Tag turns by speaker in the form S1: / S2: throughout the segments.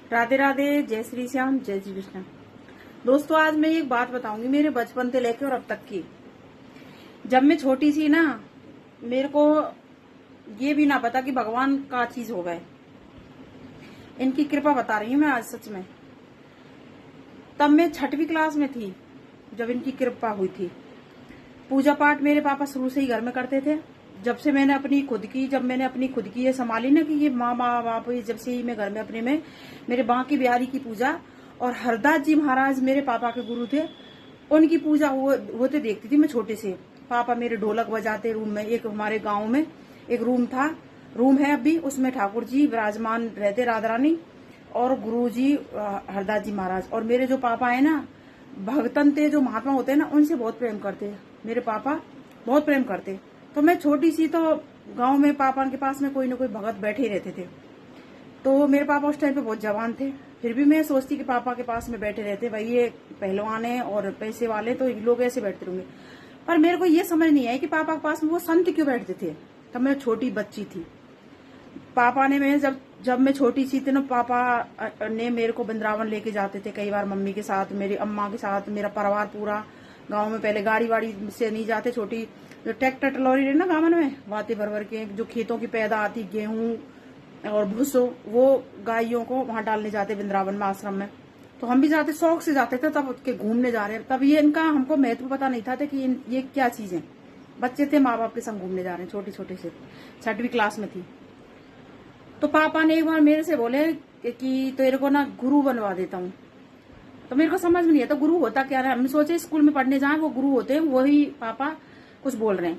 S1: राधे राधे, जय श्री श्याम, जय श्री कृष्ण। दोस्तों, आज मैं एक बात बताऊंगी मेरे बचपन से लेकर और अब तक की। जब मैं छोटी सी ना, मेरे को ये भी ना पता कि भगवान का चीज हो गए। इनकी कृपा बता रही हूँ मैं आज सच में। तब मैं 6वीं क्लास में थी जब इनकी कृपा हुई थी। पूजा पाठ मेरे पापा शुरू से ही घर में करते थे। जब मैंने अपनी खुद की ये संभाली ना कि ये माँ बाप, जब से ही मैं घर में अपने में मेरे बांकी बिहारी की पूजा और हरदास जी महाराज मेरे पापा के गुरु थे, उनकी पूजा होते देखती थी मैं छोटे से। पापा मेरे ढोलक बजाते रूम में। एक हमारे गांव में एक रूम है अभी, उसमें ठाकुर जी विराजमान रहते, राधा रानी और गुरु जी हरदास जी महाराज। और मेरे जो पापा है ना, भगतन थे, जो महात्मा होते हैं ना, उनसे बहुत प्रेम करते। मेरे पापा बहुत प्रेम करते। तो मैं छोटी सी, तो गांव में पापा के पास में कोई ना कोई भगत बैठे ही रहते थे। तो मेरे पापा उस टाइम पे बहुत जवान थे, फिर भी मैं सोचती कि पापा के पास में बैठे रहते, भाई ये पहलवान है और पैसे वाले, तो लोग ऐसे बैठते होंगे। पर मेरे को ये समझ नहीं आया कि पापा के पास में वो संत क्यों बैठते थे। तब मैं छोटी बच्ची थी। पापा ने, मैं जब मैं छोटी सी थी ना, पापा ने मेरे को वृंदावन लेके जाते थे कई बार, मम्मी के साथ, मेरी अम्मा के साथ, मेरा परिवार पूरा। गांव में पहले गाड़ी वाड़ी से नहीं जाते, छोटी जो ट्रैक्टर टलौरी रहे ना गाँव में, वाते भर के जो खेतों की पैदा आती, गेहूं और भूसो, वो गायों को वहां डालने जाते वृंदावन में, आश्रम में। तो हम भी जाते, शौक से जाते थे तब के, घूमने जा रहे हैं। तब ये इनका हमको महत्व पता नहीं था कि ये क्या चीज है। बच्चे थे, माँ बाप के संग घूमने जा रहे हैं, छोटे छोटे से। 6वीं क्लास में थी। तो पापा ने एक बार मेरे से बोले कि तेरे को ना गुरु बनवा देता हूँ। तो मेरे को समझ में नहीं आता गुरु होता क्या है। हमने सोचे स्कूल में पढ़ने जाए, वो गुरु होते हैं, वही पापा कुछ बोल रहे हैं।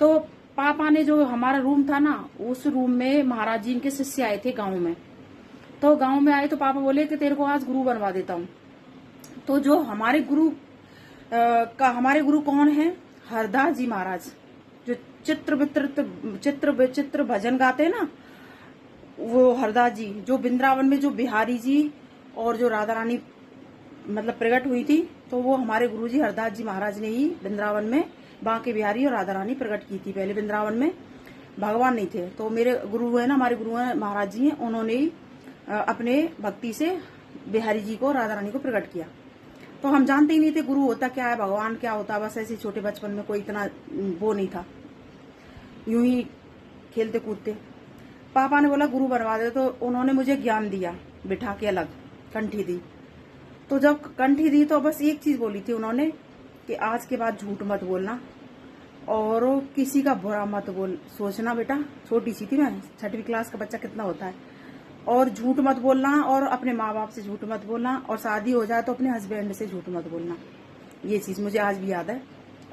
S1: तो पापा ने, जो हमारा रूम था ना, उस रूम में महाराज जी के शिष्य आए थे गांव में। तो गांव में आए तो पापा बोले कि तेरे को आज गुरु बनवा देता हूँ। तो जो हमारे गुरु कौन है? हरदास जी महाराज, जो चित्र भजन गाते हैं ना, वो हरदास जी, जो वृंदावन में जो बिहारी जी और जो राधा रानी मतलब प्रकट हुई थी, तो वो हमारे गुरुजी हरदास जी महाराज ने ही वृंदावन में बांके बिहारी और राधा रानी प्रकट की थी। पहले वृंदावन में भगवान नहीं थे। तो मेरे गुरु है ना, हमारे गुरु है महाराज जी हैं, उन्होंने ही अपने भक्ति से बिहारी जी को, राधा रानी को प्रकट किया। तो हम जानते ही नहीं थे गुरु होता क्या है, भगवान क्या होता। बस ऐसे छोटे बचपन में कोई इतना वो नहीं था, यूं ही खेलते कूदते। पापा ने बोला गुरु बनवा दे, तो उन्होंने मुझे ज्ञान दिया, बिठा के अलग कंठी दी। तो जब कंठी दी तो बस एक चीज बोली थी उन्होंने कि आज के बाद झूठ मत बोलना और किसी का बुरा मत बोल सोचना। बेटा, छोटी सी थी मैं, 6वीं क्लास का बच्चा कितना होता है। और झूठ मत बोलना, और अपने माँ बाप से झूठ मत बोलना, और शादी हो जाए तो अपने हस्बैंड से झूठ मत बोलना। ये चीज मुझे आज भी याद है।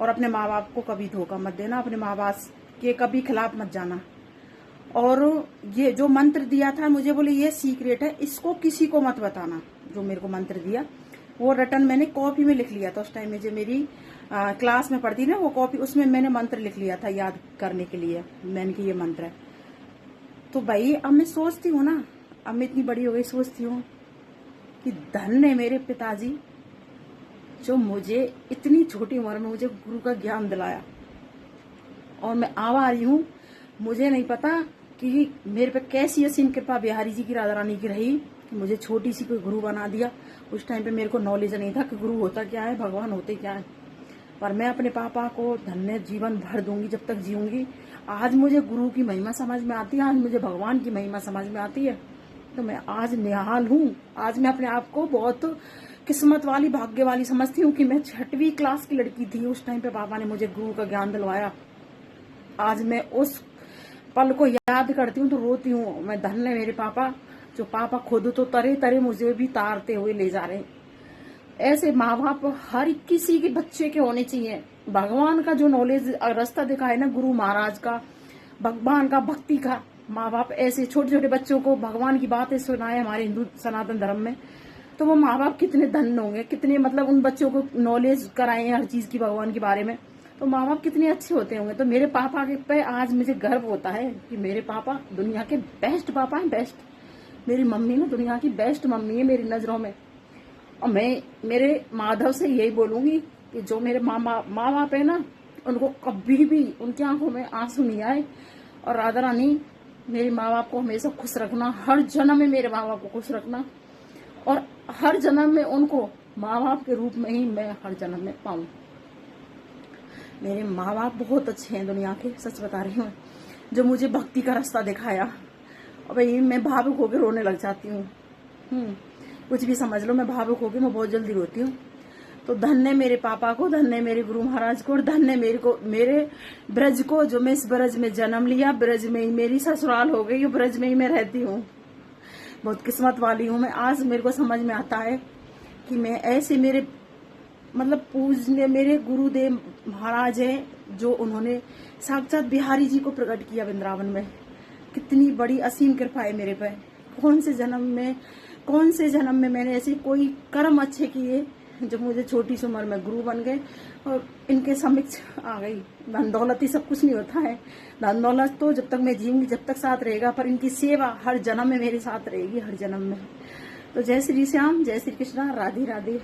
S1: और अपने माँ बाप को कभी धोखा मत देना, अपने माँ बाप के कभी खिलाफ मत जाना। और ये जो मंत्र दिया था मुझे, बोले ये सीक्रेट है, इसको किसी को मत बताना। जो मेरे को मंत्र दिया वो रटन मैंने कॉपी में लिख लिया था। उस टाइम में जो मेरी क्लास में पढ़ती ना, वो कॉपी, उसमें मैंने मंत्र लिख लिया था याद करने के लिए। मैंने कि ये मंत्र है। तो भाई अब मैं सोचती हूँ ना, अब मैं इतनी बड़ी हो गई, सोचती हूँ कि धन्य है मेरे पिताजी जो मुझे इतनी छोटी उम्र में मुझे गुरु का ज्ञान दिलाया। और मैं आ रही हूँ, मुझे नहीं पता कि मेरे पे कैसी असीम कृपा बिहारी जी की, राधा रानी की रही कि मुझे छोटी सी कोई गुरु बना दिया। उस टाइम पे मेरे को नॉलेज नहीं था कि गुरु होता क्या है, भगवान होते क्या है। पर मैं अपने पापा को धन्य जीवन भर दूंगी जब तक जीऊंगी। आज मुझे गुरु की महिमा समझ में आती है, आज मुझे भगवान की महिमा समझ में आती है। तो मैं आज निहाल हूँ। आज मैं अपने आप को बहुत किस्मत वाली, भाग्य वाली समझती हूँ कि मैं 6वीं क्लास की लड़की थी। उस टाइम पे पापा ने मुझे गुरु का ज्ञान दिलवाया। आज मैं उस पल को याद करती हूँ तो रोती हूँ। मैं धन्य मेरे पापा, जो पापा खुद तो तरे तरे मुझे भी तारते हुए ले जा रहे हैं। ऐसे माँ बाप हर किसी के बच्चे के होने चाहिए। भगवान का जो नॉलेज रास्ता दिखाए ना, गुरु महाराज का, भगवान का, भक्ति का, माँ बाप ऐसे छोटे छोटे बच्चों को भगवान की बातें सुनाए हमारे हिंदू सनातन धर्म में, तो वो माँ बाप कितने धन्य होंगे, कितने मतलब उन बच्चों को नॉलेज कराए हर चीज की, भगवान के बारे में। तो माँ बाप कितने अच्छे होते होंगे। तो मेरे पापा के पे आज मुझे गर्व होता है कि मेरे पापा दुनिया के बेस्ट पापा हैं, बेस्ट। मेरी मम्मी ना दुनिया की बेस्ट मम्मी है मेरी नजरों में। और मैं मेरे माधव से यही बोलूंगी कि जो मेरे माँ बाप है ना, उनको कभी भी उनकी आंखों में आंसू नहीं आए। और राधा रानी, मेरे माँ बाप को हमेशा खुश रखना, हर जन्म में मेरे माँ बाप को खुश रखना।
S2: और हर जन्म में उनको माँ बाप के रूप में ही मैं हर जन्म में पाऊं।
S1: मेरे माँ बाप बहुत अच्छे हैं दुनिया के, सच बता रही हूँ, जो मुझे भक्ति का रास्ता दिखाया। और भाई मैं भावुक होकर रोने लग जाती हूँ। कुछ भी समझ लो, मैं भावुक होकर मैं बहुत जल्दी रोती हूँ। तो धन्य मेरे पापा को, धन्य मेरे गुरु महाराज को, और धन्य मेरे ब्रज को, जो मैं इस ब्रज में जन्म लिया, ब्रज में ही मेरी ससुराल हो गई, ब्रज में ही मैं रहती हूँ। बहुत किस्मत वाली हूँ मैं। आज मेरे को समझ में आता है कि मैं ऐसे मेरे मतलब पूजनीय मेरे गुरुदेव महाराज है, जो उन्होंने साक्षात बिहारी जी को प्रकट किया वृंदावन में। कितनी बड़ी असीम कृपा है मेरे पे। कौन से जन्म में मैंने ऐसे कोई कर्म अच्छे किए जो मुझे छोटी सी उम्र में गुरु बन गए और इनके समक्ष आ गई। धन दौलत ही सब कुछ नहीं होता है। धन दौलत तो जब तक मैं जीऊंगी, जब तक साथ रहेगा, पर इनकी सेवा हर जन्म में मेरे साथ रहेगी, हर जन्म में। तो जय श्री श्याम, जय श्री कृष्णा, राधे राधे।